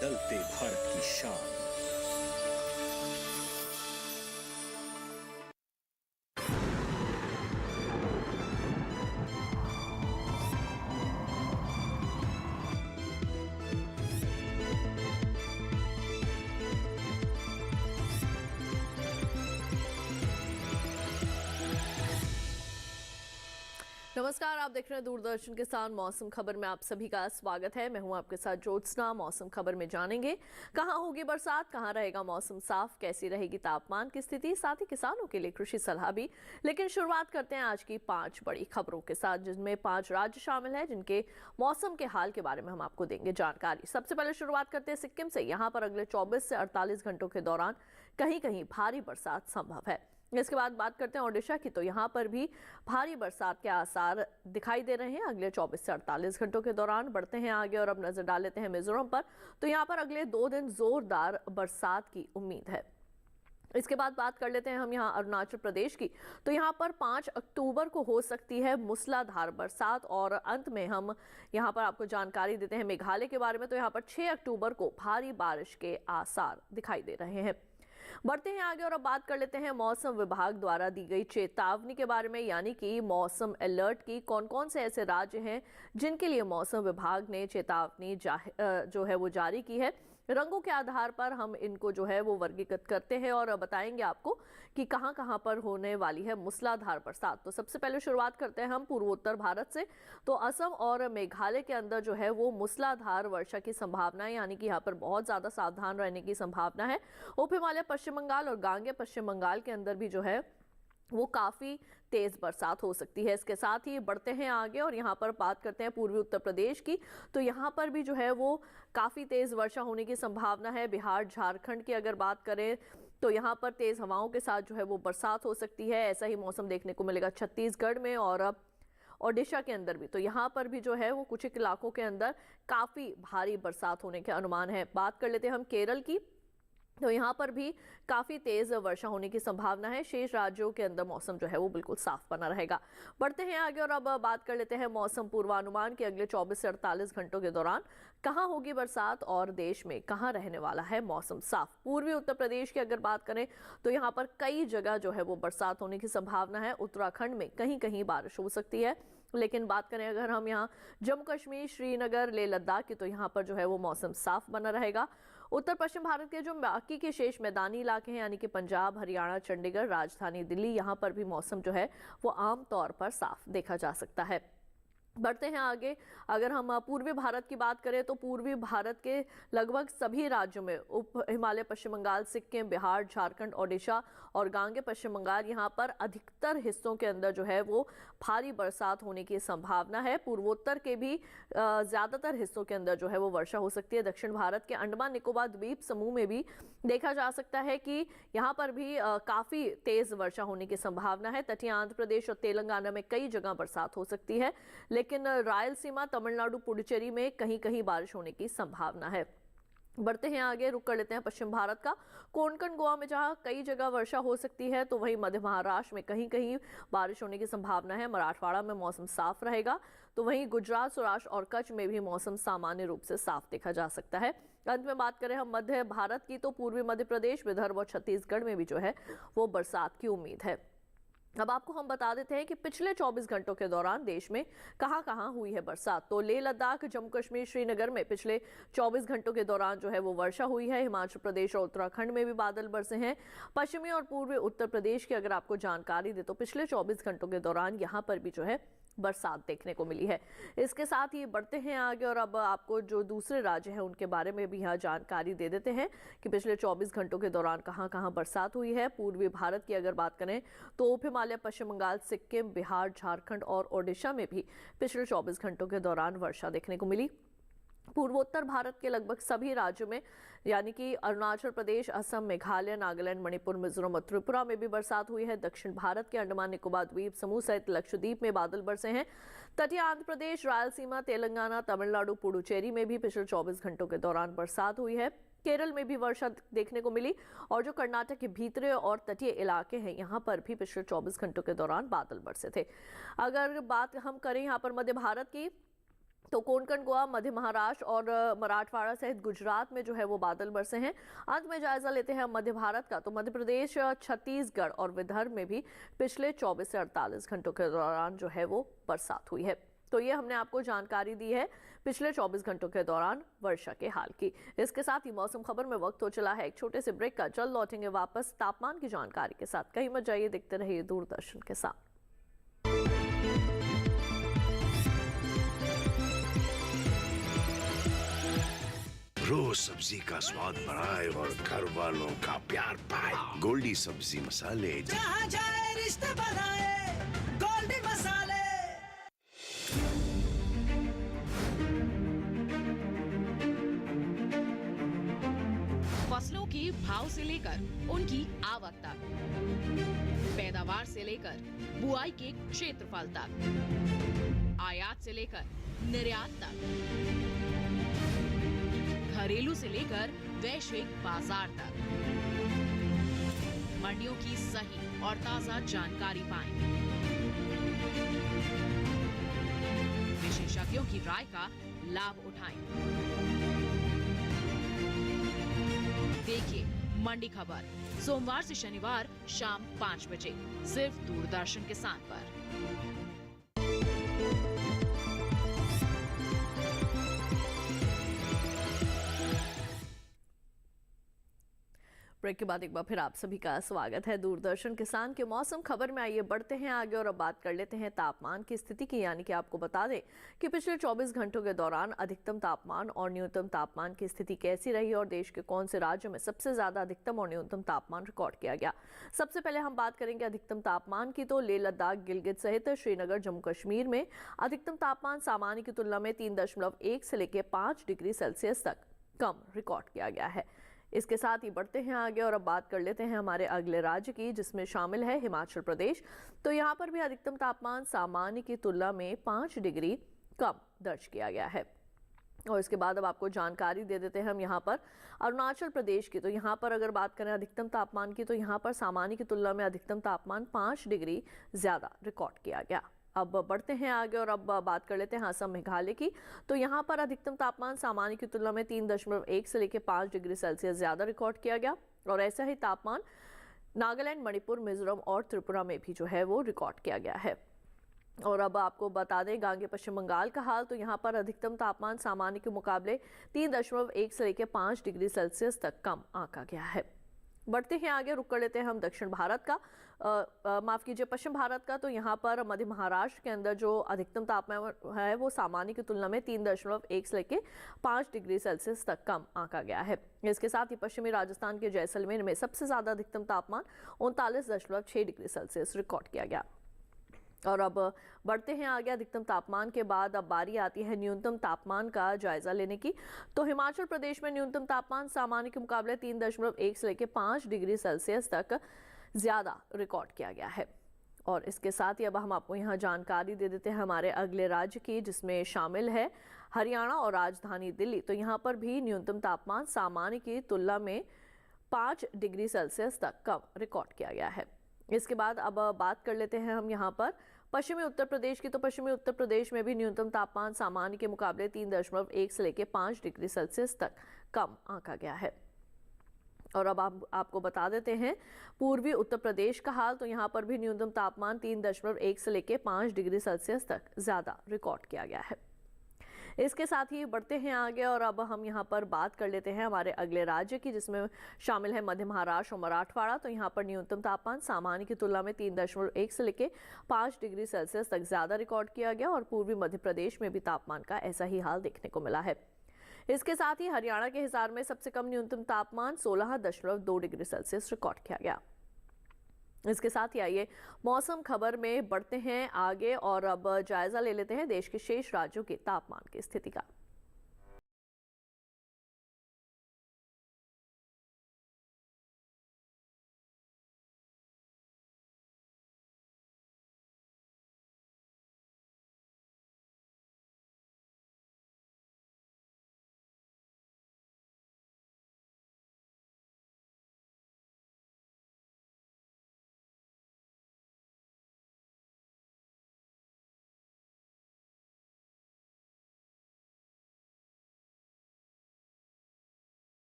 बदलते भारत की शान। नमस्कार, आप देख रहे हैं दूरदर्शन किसान मौसम खबर में आप सभी का स्वागत है। मैं हूं आपके साथ ज्योत्सना। मौसम खबर में जानेंगे कहां होगी बरसात, कहां रहेगा मौसम साफ, कैसी रहेगी तापमान की स्थिति, साथ ही किसानों के लिए कृषि सलाह भी। लेकिन शुरुआत करते हैं आज की 5 बड़ी खबरों के साथ, जिनमें 5 राज्य शामिल है जिनके मौसम के हाल के बारे में हम आपको देंगे जानकारी। सबसे पहले शुरुआत करते हैं सिक्किम से। यहाँ पर अगले 24 से 48 घंटों के दौरान कहीं कहीं भारी बरसात संभव है। इसके बाद बात करते हैं ओडिशा की, तो यहाँ पर भी भारी बरसात के आसार दिखाई दे रहे हैं अगले 24 से 48 घंटों के दौरान। बढ़ते हैं आगे और अब नजर डाल लेते हैं मिजोरम पर, तो यहाँ पर अगले 2 दिन जोरदार बरसात की उम्मीद है। इसके बाद बात कर लेते हैं हम यहाँ अरुणाचल प्रदेश की, तो यहाँ पर 5 अक्टूबर को हो सकती है मूसलाधार बरसात। और अंत में हम यहाँ पर आपको जानकारी देते हैं मेघालय के बारे में, तो यहाँ पर 6 अक्टूबर को भारी बारिश के आसार दिखाई दे रहे हैं। बढ़ते हैं आगे और अब बात कर लेते हैं मौसम विभाग द्वारा दी गई चेतावनी के बारे में, यानी कि मौसम अलर्ट की कौन कौन से ऐसे राज्य हैं जिनके लिए मौसम विभाग ने चेतावनी जो है वो जारी की है। रंगों के आधार पर हम इनको जो है वो वर्गीकृत करते हैं और बताएंगे आपको कि कहां कहां पर होने वाली है मूसलाधार बरसात। तो सबसे पहले शुरुआत करते हैं हम पूर्वोत्तर भारत से। तो असम और मेघालय के अंदर जो है वो मूसलाधार वर्षा की संभावना है, यानी कि यहाँ पर बहुत ज्यादा सावधान रहने की संभावना है। उप हिमालय पश्चिम बंगाल और गांगे पश्चिम बंगाल के अंदर भी जो है वो काफी तेज बरसात हो सकती है। इसके साथ ही बढ़ते हैं आगे और यहाँ पर बात करते हैं पूर्वी उत्तर प्रदेश की, तो यहाँ पर भी जो है वो काफी तेज वर्षा होने की संभावना है। बिहार झारखंड की अगर बात करें तो यहाँ पर तेज हवाओं के साथ जो है वो बरसात हो सकती है। ऐसा ही मौसम देखने को मिलेगा छत्तीसगढ़ में और ओडिशा के अंदर भी। तो यहाँ पर भी जो है वो कुछ एक इलाकों के अंदर काफी भारी बरसात होने के अनुमान है। बात कर लेते हैं हम केरल की, तो यहाँ पर भी काफी तेज वर्षा होने की संभावना है। शेष राज्यों के अंदर मौसम जो है वो बिल्कुल साफ बना रहेगा। बढ़ते हैं आगे और अब बात कर लेते हैं मौसम पूर्वानुमान के अगले 24 से 48 घंटों के दौरान कहां होगी बरसात और देश में कहां रहने वाला है मौसम साफ। पूर्वी उत्तर प्रदेश की अगर बात करें तो यहाँ पर कई जगह जो है वो बरसात होने की संभावना है। उत्तराखंड में कहीं कहीं बारिश हो सकती है। लेकिन बात करें अगर हम यहाँ जम्मू कश्मीर, श्रीनगर, लेह लद्दाख की, तो यहाँ पर जो है वो मौसम साफ बना रहेगा। उत्तर पश्चिम भारत के जो बाकी के शेष मैदानी इलाके हैं, यानी कि पंजाब, हरियाणा, चंडीगढ़, राजधानी दिल्ली, यहाँ पर भी मौसम जो है वो आमतौर पर साफ देखा जा सकता है। बढ़ते हैं आगे, अगर हम पूर्वी भारत की बात करें तो पूर्वी भारत के लगभग सभी राज्यों में उप हिमालय पश्चिम बंगाल, सिक्किम, बिहार, झारखंड, ओडिशा और गांगे पश्चिम बंगाल, यहाँ पर अधिकतर हिस्सों के अंदर जो है वो भारी बरसात होने की संभावना है। पूर्वोत्तर के भी ज्यादातर हिस्सों के अंदर जो है वो वर्षा हो सकती है। दक्षिण भारत के अंडमान निकोबार द्वीप समूह में भी देखा जा सकता है कि यहाँ पर भी काफी तेज वर्षा होने की संभावना है। तटीय आंध्र प्रदेश और तेलंगाना में कई जगह बरसात हो सकती है, लेकिन रायलसीमा, तमिलनाडु, पुडुचेरी में कहीं कहीं बारिश होने की संभावना है। बढ़ते हैं आगे, रुक कर लेते हैं पश्चिम भारत का। कोंकण, गोवा में जहां कई जगह वर्षा हो सकती है, तो वहीं मध्य महाराष्ट्र में कहीं कहीं बारिश होने की संभावना है। मराठवाड़ा में मौसम साफ रहेगा, तो वहीं गुजरात, सौराष्ट्र और कच्छ में भी मौसम सामान्य रूप से साफ देखा जा सकता है। अंत में बात करें हम मध्य भारत की, तो पूर्वी मध्य प्रदेश, विदर्भ और छत्तीसगढ़ में भी जो है वो बरसात की उम्मीद है। अब आपको हम बता देते हैं कि पिछले 24 घंटों के दौरान देश में कहां कहां हुई है बरसात। तो लेह लद्दाख, जम्मू कश्मीर, श्रीनगर में पिछले 24 घंटों के दौरान जो है वो वर्षा हुई है। हिमाचल प्रदेश और उत्तराखंड में भी बादल बरसे हैं। पश्चिमी और पूर्वी उत्तर प्रदेश की अगर आपको जानकारी दे तो पिछले 24 घंटों के दौरान यहाँ पर भी जो है बरसात देखने को मिली है। इसके साथ ही बढ़ते हैं आगे और अब आपको जो दूसरे राज्य हैं उनके बारे में भी यहाँ जानकारी दे देते हैं कि पिछले 24 घंटों के दौरान कहां कहां बरसात हुई है। पूर्वी भारत की अगर बात करें तो उप हिमालय पश्चिम बंगाल, सिक्किम, बिहार, झारखंड और ओडिशा में भी पिछले 24 घंटों के दौरान वर्षा देखने को मिली। पूर्वोत्तर भारत के लगभग सभी राज्यों में, यानी कि अरुणाचल प्रदेश, असम, मेघालय, नागालैंड, मणिपुर, मिजोरम और त्रिपुरा में भी बरसात हुई है। दक्षिण भारत के अंडमान निकोबार द्वीप समूह सहित लक्षद्वीप में बादल बरसे हैं। तटीय आंध्र प्रदेश, रायलसीमा, तेलंगाना, तमिलनाडु, पुडुचेरी में भी पिछले 24 घंटों के दौरान बरसात हुई है। केरल में भी वर्षा देखने को मिली और जो कर्नाटक के भीतरे और तटीय इलाके हैं यहाँ पर भी पिछले 24 घंटों के दौरान बादल बरसे थे। अगर बात हम करें यहाँ पर मध्य भारत की, तो कोंकण, गोवा, मध्य महाराष्ट्र और मराठवाड़ा सहित गुजरात में जो है वो बादल बरसे हैं। अंत में जायजा लेते हैं मध्य भारत का, तो मध्य प्रदेश, छत्तीसगढ़ और विदर्भ में भी पिछले 24 से 48 घंटों के दौरान जो है वो बरसात हुई है। तो ये हमने आपको जानकारी दी है पिछले 24 घंटों के दौरान वर्षा के हाल की। इसके साथ ही मौसम खबर में वक्त हो चला है एक छोटे से ब्रेक का। जल्द लौटेंगे वापस तापमान की जानकारी के साथ। कहीं मत जाइए, देखते रहिए दूरदर्शन के साथ। रोज सब्जी का स्वाद बढ़ाए और घर वालों का प्यार पाए। गोल्डी सब्जी मसाले, जहाँ जाए रिश्ते बनाए, गोल्डी मसाले। फसलों के भाव से लेकर उनकी आवक तक, पैदावार से लेकर बुआई के क्षेत्रफल तक, आयात से लेकर निर्यात तक, घरेलू से लेकर वैश्विक बाजार तक, मंडियों की सही और ताजा जानकारी पाएं। विशेषज्ञों की राय का लाभ उठाएं। देखिए मंडी खबर सोमवार से शनिवार शाम 5 बजे सिर्फ दूरदर्शन किसान पर। ब्रेक के बाद एक बार फिर आप सभी का स्वागत है दूरदर्शन किसान के मौसम खबर में। आइए बढ़ते हैं आगे और अब बात कर लेते हैं तापमान की स्थिति की। यानी कि आपको बता दें कि पिछले 24 घंटों के दौरान अधिकतम तापमान और न्यूनतम तापमान की स्थिति कैसी रही और देश के कौन से राज्यों में सबसे ज्यादा अधिकतम और न्यूनतम तापमान रिकॉर्ड किया गया। सबसे पहले हम बात करेंगे अधिकतम तापमान की, तो लेह लद्दाख, गिलगित सहित श्रीनगर, जम्मू कश्मीर में अधिकतम तापमान सामान्य की तुलना में 3.1 से लेकर 5 डिग्री सेल्सियस तक कम रिकॉर्ड किया गया है। इसके साथ ही बढ़ते हैं आगे और अब बात कर लेते हैं हमारे अगले राज्य की, जिसमें शामिल है हिमाचल प्रदेश। तो यहाँ पर भी अधिकतम तापमान सामान्य की तुलना में 5 डिग्री कम दर्ज किया गया है। और इसके बाद अब आपको जानकारी दे देते हैं हम यहाँ पर अरुणाचल प्रदेश की। तो यहाँ पर अगर बात करें अधिकतम तापमान की, तो यहाँ पर सामान्य की तुलना में अधिकतम तापमान 5 डिग्री ज्यादा रिकॉर्ड किया गया। अब बढ़ते हैं आगे और अब बात कर लेते हैं असम, मेघालय की। तो यहाँ पर अधिकतम तापमान सामान्य की तुलना में 3.1 से लेकर 5 डिग्री सेल्सियस ज्यादा रिकॉर्ड किया गया। और ऐसा ही तापमान नागालैंड, मणिपुर, मिजोरम और त्रिपुरा में भी जो है वो रिकॉर्ड किया गया है। और अब आपको बता दें गांगे पश्चिम बंगाल का हाल। तो यहाँ पर अधिकतम तापमान सामान्य के मुकाबले 3.1 से लेकर 5 डिग्री सेल्सियस तक कम आंका गया है। बढ़ते हैं आगे, रुक कर लेते हैं हम दक्षिण भारत का, माफ कीजिए पश्चिम भारत का। तो यहाँ पर मध्य महाराष्ट्र के अंदर जो अधिकतम तापमान है वो सामान्य की तुलना में 3.1 से लेकर 5 डिग्री सेल्सियस तक कम आंका गया है। इसके साथ ही पश्चिमी राजस्थान के जैसलमेर में सबसे ज्यादा अधिकतम तापमान 39.6 डिग्री सेल्सियस रिकॉर्ड किया गया। और अब बढ़ते हैं आगे, अधिकतम तापमान के बाद अब बारी आती है न्यूनतम तापमान का जायजा लेने की। तो हिमाचल प्रदेश में न्यूनतम तापमान सामान्य के मुकाबले 3.1 से लेकर 5 डिग्री सेल्सियस तक ज्यादा रिकॉर्ड किया गया है। और इसके साथ ही अब हम आपको यहाँ जानकारी दे देते हैं हमारे अगले राज्य की, जिसमें शामिल है हरियाणा और राजधानी दिल्ली। तो यहाँ पर भी न्यूनतम तापमान सामान्य की तुलना में 5 डिग्री सेल्सियस तक कम रिकॉर्ड किया गया है। इसके बाद अब बात कर लेते हैं हम यहाँ पर पश्चिमी उत्तर प्रदेश की। तो पश्चिमी उत्तर प्रदेश में भी न्यूनतम तापमान सामान्य के मुकाबले 3.1 से लेकर 5 डिग्री सेल्सियस तक कम आंका गया है। और अब आपको बता देते हैं पूर्वी उत्तर प्रदेश का हाल। तो यहाँ पर भी न्यूनतम तापमान 3.1 से लेकर 5 डिग्री सेल्सियस तक ज्यादा रिकॉर्ड किया गया है। इसके साथ ही बढ़ते हैं आगे और अब हम यहाँ पर बात कर लेते हैं हमारे अगले राज्य की, जिसमें शामिल है मध्य महाराष्ट्र और मराठवाड़ा। तो यहाँ पर न्यूनतम तापमान सामान्य की तुलना में 3.1 से लेकर 5 डिग्री सेल्सियस तक ज्यादा रिकॉर्ड किया गया। और पूर्वी मध्य प्रदेश में भी तापमान का ऐसा ही हाल देखने को मिला है। इसके साथ ही हरियाणा के हिसार में सबसे कम न्यूनतम तापमान 16.2 डिग्री सेल्सियस रिकॉर्ड किया गया। इसके साथ ही आइए मौसम खबर में बढ़ते हैं आगे और अब जायजा ले लेते हैं देश के शेष राज्यों के तापमान की स्थिति का।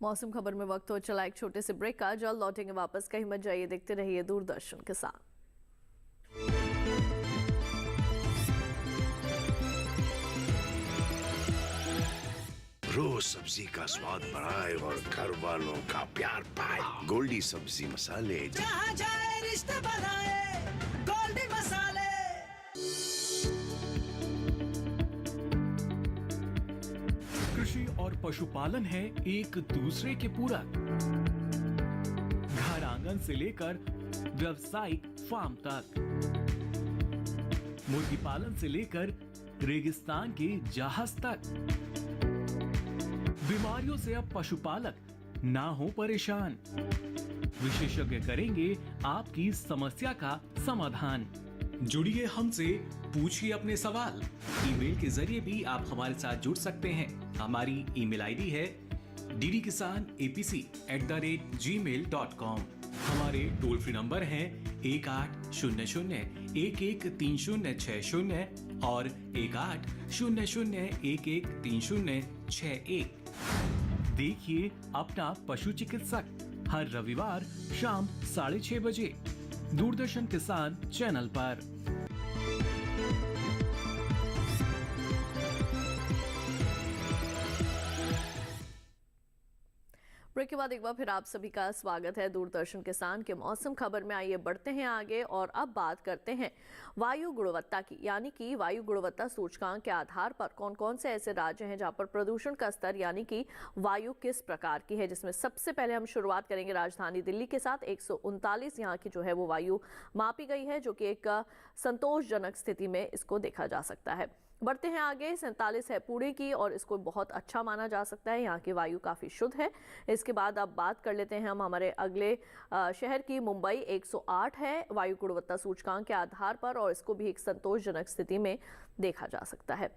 मौसम खबर में वक्त हो चला एक छोटे से ब्रेक का। जल्द लौटेंगे वापस, कहीं मत जाइए, देखते रहिए दूरदर्शन के साथ। रोज सब्जी का स्वाद बढ़ाए और घर वालों का प्यार पाए। गोल्डी सब्जी मसाले। जहाँ जाए रिश्ते बनाए गोल्डी मसाले। कृषि और पशुपालन है एक दूसरे के पूरक। घर आंगन से लेकर व्यावसायिक फार्म तक, मुर्गी पालन से लेकर रेगिस्तान के जहाज तक। बीमारियों से अब पशुपालक ना हो परेशान। विशेषज्ञ करेंगे आपकी समस्या का समाधान। जुड़िए हमसे, पूछिए अपने सवाल। ईमेल के जरिए भी आप हमारे साथ जुड़ सकते हैं। हमारी ईमेल आईडी है ddkisanapc@gmail.com। हमारे टोल फ्री नंबर हैं 1800-113060 और 1800-113061। देखिए अपना पशु चिकित्सक हर रविवार शाम 6:30 बजे दूरदर्शन किसान चैनल पर। ब्रेक के बाद एक बार फिर आप सभी का स्वागत है दूरदर्शन किसान के मौसम खबर में। आइए बढ़ते हैं आगे और अब बात करते हैं वायु गुणवत्ता की, यानी कि वायु गुणवत्ता सूचकांक के आधार पर कौन कौन से ऐसे राज्य हैं जहां पर प्रदूषण का स्तर यानी कि वायु किस प्रकार की है। जिसमें सबसे पहले हम शुरुआत करेंगे राजधानी दिल्ली के साथ। 139 यहाँ की जो है वो वायु मापी गई है, जो कि एक संतोषजनक स्थिति में इसको देखा जा सकता है। बढ़ते हैं आगे। 47 है पुणे की और इसको बहुत अच्छा माना जा सकता है। यहाँ की वायु काफ़ी शुद्ध है। इसके बाद अब बात कर लेते हैं हम हमारे अगले शहर की, मुंबई। 108 है वायु गुणवत्ता सूचकांक के आधार पर और इसको भी एक संतोषजनक स्थिति में देखा जा सकता है।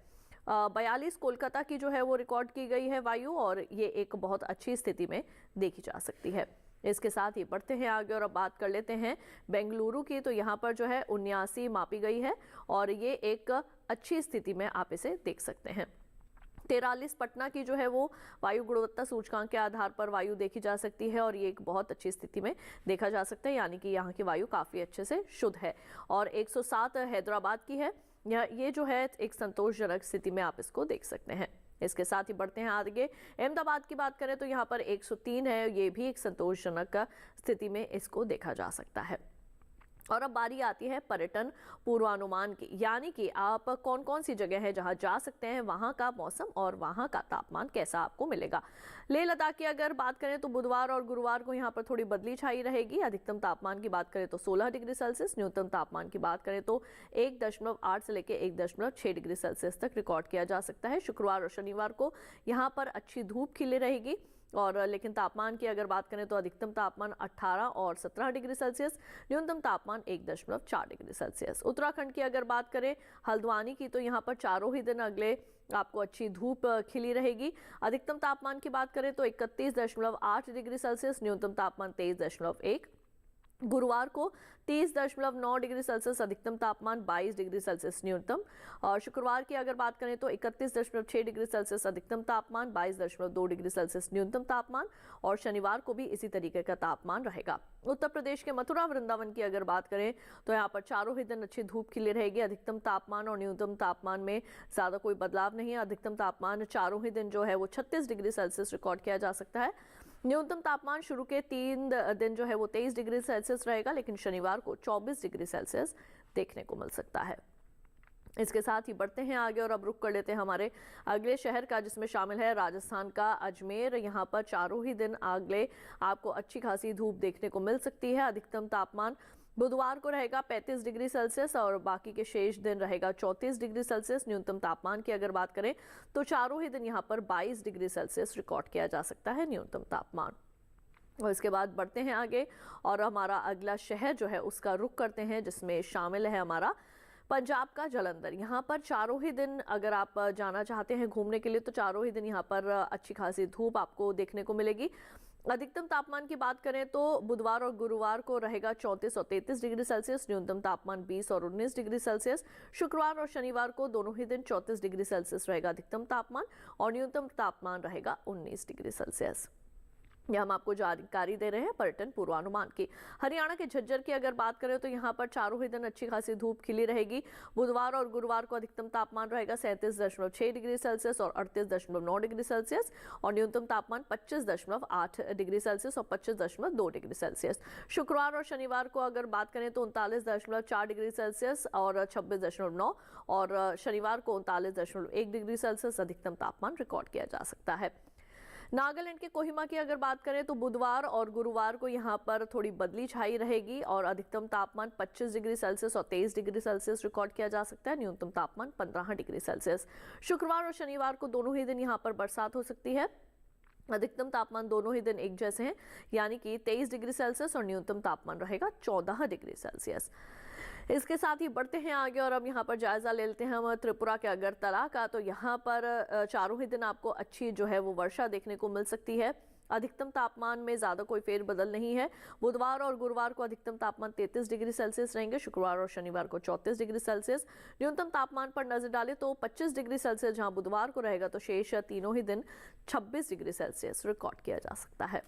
42 कोलकाता की जो है वो रिकॉर्ड की गई है वायु और ये एक बहुत अच्छी स्थिति में देखी जा सकती है। इसके साथ ही बढ़ते हैं आगे और अब बात कर लेते हैं बेंगलुरु की। तो यहाँ पर जो है 79 मापी गई है और ये एक अच्छी स्थिति में आप इसे देख सकते हैं। 43 पटना की जो है वो वायु गुणवत्ता सूचकांक के आधार पर वायु देखी जा सकती है और ये एक बहुत अच्छी स्थिति में देखा जा सकता है, यानी कि यहाँ की वायु काफ़ी अच्छे से शुद्ध है। और 107 हैदराबाद की है, ये जो है एक संतोषजनक स्थिति में आप इसको देख सकते हैं। इसके साथ ही बढ़ते हैं आगे। अहमदाबाद की बात करें तो यहाँ पर 103 है, ये भी एक संतोषजनक स्थिति में इसको देखा जा सकता है। और अब बारी आती है पर्यटन पूर्वानुमान की, यानी कि आप कौन कौन सी जगह है जहां जा सकते हैं, वहां का मौसम और वहां का तापमान कैसा आपको मिलेगा। लेह लद्दाख की अगर बात करें तो बुधवार और गुरुवार को यहां पर थोड़ी बदली छाई रहेगी। अधिकतम तापमान की बात करें तो 16 डिग्री सेल्सियस, न्यूनतम तापमान की बात करें तो 1.8 से लेकर 1.6 डिग्री सेल्सियस तक रिकॉर्ड किया जा सकता है। शुक्रवार और शनिवार को यहाँ पर अच्छी धूप खिली रहेगी और लेकिन तापमान की अगर बात करें तो अधिकतम तापमान 18 और 17 डिग्री सेल्सियस, न्यूनतम तापमान 1.4 डिग्री सेल्सियस। उत्तराखंड की अगर बात करें हल्द्वानी की तो यहाँ पर चारों ही दिन अगले आपको अच्छी धूप खिली रहेगी। अधिकतम तापमान की बात करें तो 31.8 डिग्री सेल्सियस, न्यूनतम तापमान 23.1। गुरुवार को 30.9 डिग्री सेल्सियस अधिकतम तापमान, 22 डिग्री सेल्सियस न्यूनतम। और शुक्रवार की अगर बात करें तो 31.6 डिग्री सेल्सियस अधिकतम तापमान, 22.2 डिग्री सेल्सियस न्यूनतम तापमान। और शनिवार को भी इसी तरीके का तापमान रहेगा। उत्तर प्रदेश के मथुरा वृंदावन की अगर बात करें तो यहाँ पर चारों ही दिन अच्छी धूप खिली रहेगी। अधिकतम तापमान और न्यूनतम तापमान में ज़्यादा कोई बदलाव नहीं है। अधिकतम तापमान चारों ही दिन जो है वो 36 डिग्री सेल्सियस रिकॉर्ड किया जा सकता है। न्यूनतम तापमान शुरू के 3 दिन जो है वो 23 डिग्री सेल्सियस रहेगा, लेकिन शनिवार को 24 डिग्री सेल्सियस देखने को मिल सकता है। इसके साथ ही बढ़ते हैं आगे और अब रुक कर लेते हैं हमारे अगले शहर का, जिसमें शामिल है राजस्थान का अजमेर। यहाँ पर चारों ही दिन अगले आपको अच्छी खासी धूप देखने को मिल सकती है। अधिकतम तापमान बुधवार को रहेगा 35 डिग्री सेल्सियस और बाकी के शेष दिन रहेगा 34 डिग्री सेल्सियस। न्यूनतम तापमान की अगर बात करें तो चारों ही दिन यहाँ पर 22 डिग्री सेल्सियस रिकॉर्ड किया जा सकता है न्यूनतम तापमान। और इसके बाद बढ़ते हैं आगे और हमारा अगला शहर जो है उसका रुख करते हैं, जिसमें शामिल है हमारा पंजाब का जालंधर। यहाँ पर चारों ही दिन अगर आप जाना चाहते हैं घूमने के लिए तो चारों ही दिन यहाँ पर अच्छी खासी धूप आपको देखने को मिलेगी। अधिकतम तापमान की बात करें तो बुधवार और गुरुवार को रहेगा 34 और 33 डिग्री सेल्सियस, न्यूनतम तापमान 20 और 19 डिग्री सेल्सियस। शुक्रवार और शनिवार को दोनों ही दिन 34 डिग्री सेल्सियस रहेगा अधिकतम तापमान और न्यूनतम तापमान रहेगा 19 डिग्री सेल्सियस। यह हम आपको जानकारी दे रहे हैं पर्यटन पूर्वानुमान की। हरियाणा के झज्जर की अगर बात करें तो यहाँ पर चारों ही दिन अच्छी खासी धूप खिली रहेगी। बुधवार और गुरुवार को अधिकतम तापमान रहेगा 37.6 डिग्री सेल्सियस और 38.9 डिग्री सेल्सियस और न्यूनतम तापमान 25.8 डिग्री सेल्सियस और 25.2 डिग्री सेल्सियस। शुक्रवार और शनिवार को अगर बात करें तो 39.4 डिग्री सेल्सियस और 26.9 और शनिवार को 39.1 डिग्री सेल्सियस अधिकतम तापमान रिकॉर्ड किया जा सकता है। नागालैंड के कोहिमा की अगर बात करें तो बुधवार और गुरुवार को यहाँ पर थोड़ी बदली छाई रहेगी और अधिकतम तापमान 25 डिग्री सेल्सियस और 23 डिग्री सेल्सियस रिकॉर्ड किया जा सकता है, न्यूनतम तापमान 15 डिग्री सेल्सियस। शुक्रवार और शनिवार को दोनों ही दिन यहाँ पर बरसात हो सकती है। अधिकतम तापमान दोनों ही दिन एक जैसे हैं, यानी कि 23 डिग्री सेल्सियस और न्यूनतम तापमान रहेगा 14 डिग्री सेल्सियस। इसके साथ ही बढ़ते हैं आगे और अब यहाँ पर जायजा ले लेते हैं हम त्रिपुरा के अगरतला का। तो यहाँ पर चारों ही दिन आपको अच्छी जो है वो वर्षा देखने को मिल सकती है। अधिकतम तापमान में ज़्यादा कोई फेरबदल नहीं है। बुधवार और गुरुवार को अधिकतम तापमान 33 डिग्री सेल्सियस रहेंगे, शुक्रवार और शनिवार को 34 डिग्री सेल्सियस। न्यूनतम तापमान पर नजर डालें तो 25 डिग्री सेल्सियस जहां बुधवार को रहेगा तो शेष तीनों ही दिन 26 डिग्री सेल्सियस रिकॉर्ड किया जा सकता है।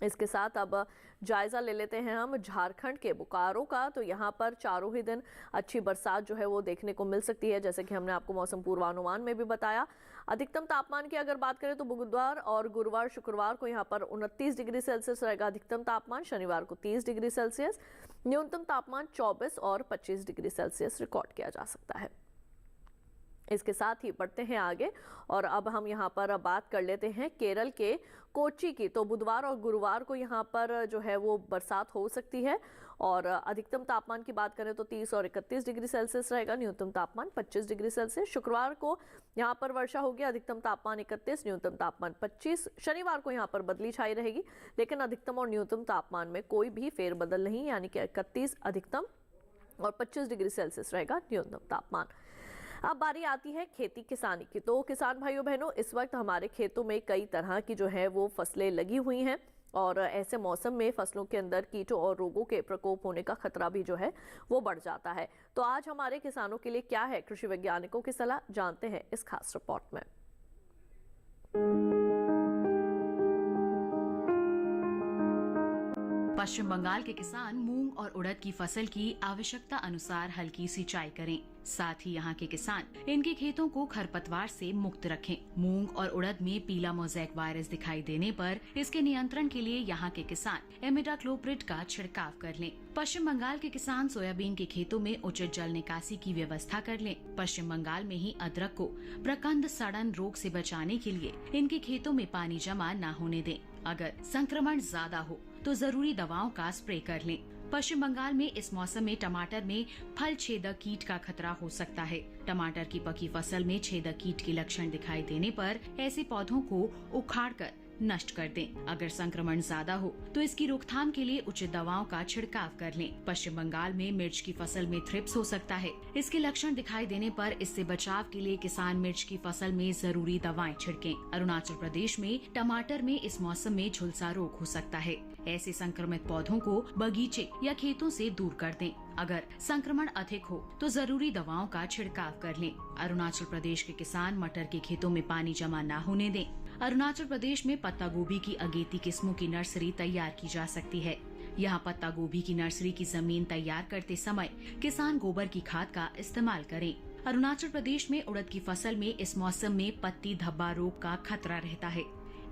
इसके साथ अब जायजा ले लेते हैं हम झारखंड के बोकारो का। तो यहाँ पर चारों ही दिन अच्छी बरसात जो है वो देखने को मिल सकती है, जैसे कि हमने आपको मौसम पूर्वानुमान में भी बताया। अधिकतम तापमान की अगर बात करें तो बुधवार और गुरुवार शुक्रवार को यहाँ पर 29 डिग्री सेल्सियस रहेगा अधिकतम तापमान, शनिवार को 30 डिग्री सेल्सियस, न्यूनतम तापमान 24 और 25 डिग्री सेल्सियस रिकॉर्ड किया जा सकता है। इसके साथ ही बढ़ते हैं आगे और अब हम यहाँ पर बात कर लेते हैं केरल के कोच्चि की। तो बुधवार और गुरुवार को यहाँ पर जो है वो बरसात हो सकती है और अधिकतम तापमान की बात करें तो 30 और 31 डिग्री सेल्सियस रहेगा, न्यूनतम तापमान 25 डिग्री सेल्सियस। शुक्रवार को यहाँ पर वर्षा होगी, अधिकतम तापमान 31, न्यूनतम तापमान 25। शनिवार को यहाँ पर बदली छाई रहेगी, लेकिन अधिकतम और न्यूनतम तापमान में कोई भी फेरबदल नहीं, यानी कि 31 अधिकतम और 25 डिग्री सेल्सियस रहेगा न्यूनतम तापमान। अब बारी आती है खेती किसानी की। तो किसान भाइयों बहनों, इस वक्त हमारे खेतों में कई तरह की जो है वो फसलें लगी हुई हैं और ऐसे मौसम में फसलों के अंदर कीटों और रोगों के प्रकोप होने का खतरा भी जो है वो बढ़ जाता है। तो आज हमारे किसानों के लिए क्या है कृषि वैज्ञानिकों की सलाह, जानते हैं इस खास रिपोर्ट में। पश्चिम बंगाल के किसान मूंग और उड़द की फसल की आवश्यकता अनुसार हल्की सिंचाई करें। साथ ही यहाँ के किसान इनके खेतों को खरपतवार से मुक्त रखें। मूंग और उड़द में पीला मोज़ेक वायरस दिखाई देने पर इसके नियंत्रण के लिए यहाँ के किसान इमिडाक्लोप्रिड का छिड़काव कर लें। पश्चिम बंगाल के किसान सोयाबीन के खेतों में उचित जल निकासी की व्यवस्था कर लें। पश्चिम बंगाल में ही अदरक को प्रकंद सड़न रोग से बचाने के लिए इनके खेतों में पानी जमा न होने दें। अगर संक्रमण ज्यादा हो तो जरूरी दवाओं का स्प्रे कर लें। पश्चिम बंगाल में इस मौसम में टमाटर में फल छेदक कीट का खतरा हो सकता है। टमाटर की पकी फसल में छेदक कीट के लक्षण दिखाई देने पर ऐसे पौधों को उखाड़कर नष्ट कर दें। अगर संक्रमण ज्यादा हो तो इसकी रोकथाम के लिए उचित दवाओं का छिड़काव कर लें। पश्चिम बंगाल में मिर्च की फसल में थ्रिप्स हो सकता है। इसके लक्षण दिखाई देने पर इससे बचाव के लिए किसान मिर्च की फसल में जरूरी दवाएं छिड़कें। अरुणाचल प्रदेश में टमाटर में इस मौसम में झुलसा रोग हो सकता है। ऐसे संक्रमित पौधों को बगीचे या खेतों से दूर कर दें। अगर संक्रमण अधिक हो तो जरूरी दवाओं का छिड़काव कर लें। अरुणाचल प्रदेश के किसान मटर के खेतों में पानी जमा न होने दें। अरुणाचल प्रदेश में पत्ता गोभी की अगेती किस्मों की नर्सरी तैयार की जा सकती है। यहाँ पत्ता गोभी की नर्सरी की जमीन तैयार करते समय किसान गोबर की खाद का इस्तेमाल करें। अरुणाचल प्रदेश में उड़द की फसल में इस मौसम में पत्ती धब्बा रोग का खतरा रहता है।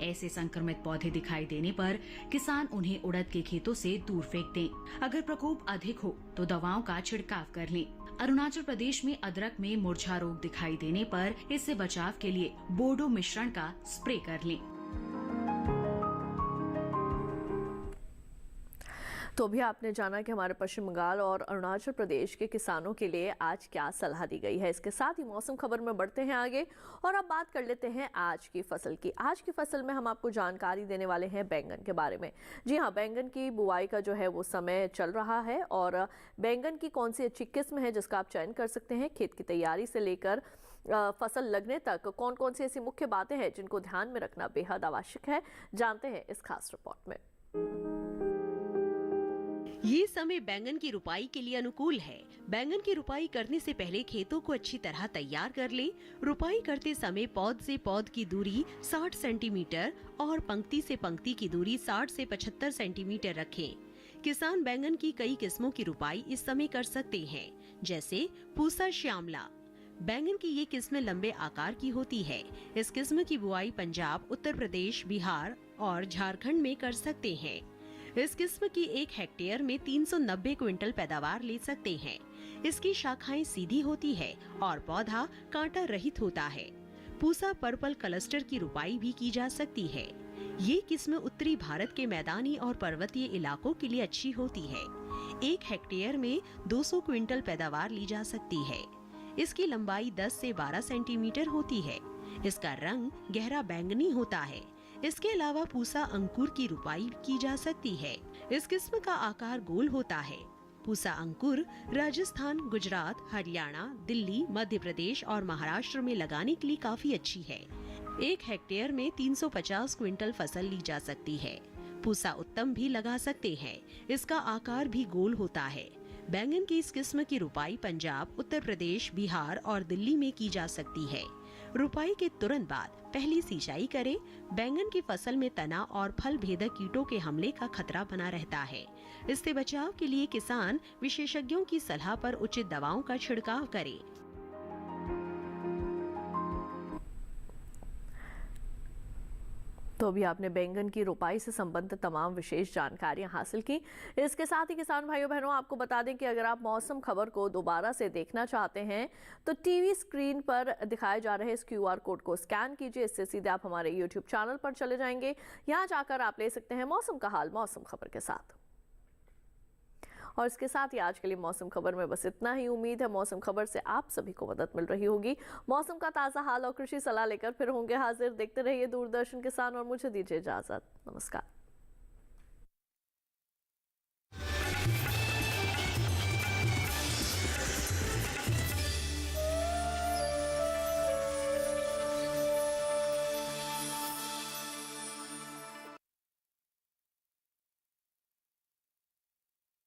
ऐसे संक्रमित पौधे दिखाई देने पर किसान उन्हें उड़द के खेतों से दूर फेंक दें। अगर प्रकोप अधिक हो तो दवाओं का छिड़काव कर लें। अरुणाचल प्रदेश में अदरक में मुरझा रोग दिखाई देने पर इससे बचाव के लिए बोडो मिश्रण का स्प्रे कर लें। तो अभी आपने जाना कि हमारे पश्चिम बंगाल और अरुणाचल प्रदेश के किसानों के लिए आज क्या सलाह दी गई है। इसके साथ ही मौसम खबर में बढ़ते हैं आगे और अब बात कर लेते हैं आज की फसल की। आज की फसल में हम आपको जानकारी देने वाले हैं बैंगन के बारे में। जी हाँ, बैंगन की बुआई का जो है वो समय चल रहा है और बैंगन की कौन सी अच्छी किस्म है जिसका आप चयन कर सकते हैं। खेत की तैयारी से लेकर फसल लगने तक कौन कौन सी ऐसी मुख्य बातें हैं जिनको ध्यान में रखना बेहद आवश्यक है, जानते हैं इस खास रिपोर्ट में। ये समय बैंगन की रुपाई के लिए अनुकूल है। बैंगन की रुपाई करने से पहले खेतों को अच्छी तरह तैयार कर ले। रुपाई करते समय पौध से पौध की दूरी 60 सेंटीमीटर और पंक्ति से पंक्ति की दूरी 60 से 75 सेंटीमीटर रखें। किसान बैंगन की कई किस्मों की रुपाई इस समय कर सकते हैं, जैसे पूसा श्यामला। बैंगन की ये किस्में लंबे आकार की होती है। इस किस्म की बुआई पंजाब, उत्तर प्रदेश, बिहार और झारखंड में कर सकते हैं। इस किस्म की 1 हेक्टेयर में 390 क्विंटल पैदावार ले सकते हैं। इसकी शाखाएं सीधी होती है और पौधा कांटा रहित होता है। पूसा पर्पल क्लस्टर की रुपाई भी की जा सकती है। ये किस्म उत्तरी भारत के मैदानी और पर्वतीय इलाकों के लिए अच्छी होती है। 1 हेक्टेयर में 200 क्विंटल पैदावार ली जा सकती है। इसकी लंबाई 10 से 12 सेंटीमीटर होती है। इसका रंग गहरा बैंगनी होता है। इसके अलावा पूसा अंकुर की रुपाई की जा सकती है। इस किस्म का आकार गोल होता है। पूसा अंकुर राजस्थान, गुजरात, हरियाणा, दिल्ली, मध्य प्रदेश और महाराष्ट्र में लगाने के लिए काफी अच्छी है। 1 हेक्टेयर में 350 क्विंटल फसल ली जा सकती है। पूसा उत्तम भी लगा सकते हैं। इसका आकार भी गोल होता है। बैंगन की इस किस्म की रुपाई पंजाब, उत्तर प्रदेश, बिहार और दिल्ली में की जा सकती है। रुपाई के तुरंत बाद पहली सिंचाई करें। बैंगन की फसल में तना और फल भेदक कीटों के हमले का खतरा बना रहता है। इससे बचाव के लिए किसान विशेषज्ञों की सलाह पर उचित दवाओं का छिड़काव करे। तो अभी आपने बैंगन की रोपाई से संबंधित तमाम विशेष जानकारियां हासिल की। इसके साथ ही किसान भाइयों बहनों, आपको बता दें कि अगर आप मौसम खबर को दोबारा से देखना चाहते हैं तो टीवी स्क्रीन पर दिखाए जा रहे इस QR कोड को स्कैन कीजिए। इससे सीधे आप हमारे YouTube चैनल पर चले जाएंगे। यहाँ जाकर आप ले सकते हैं मौसम का हाल मौसम खबर के साथ। और इसके साथ ही आज के लिए मौसम खबर में बस इतना ही। उम्मीद है मौसम खबर से आप सभी को मदद मिल रही होगी। मौसम का ताज़ा हाल और कृषि सलाह लेकर फिर होंगे हाजिर। देखते रहिए दूरदर्शन किसान और मुझे दीजिए इजाजत। नमस्कार।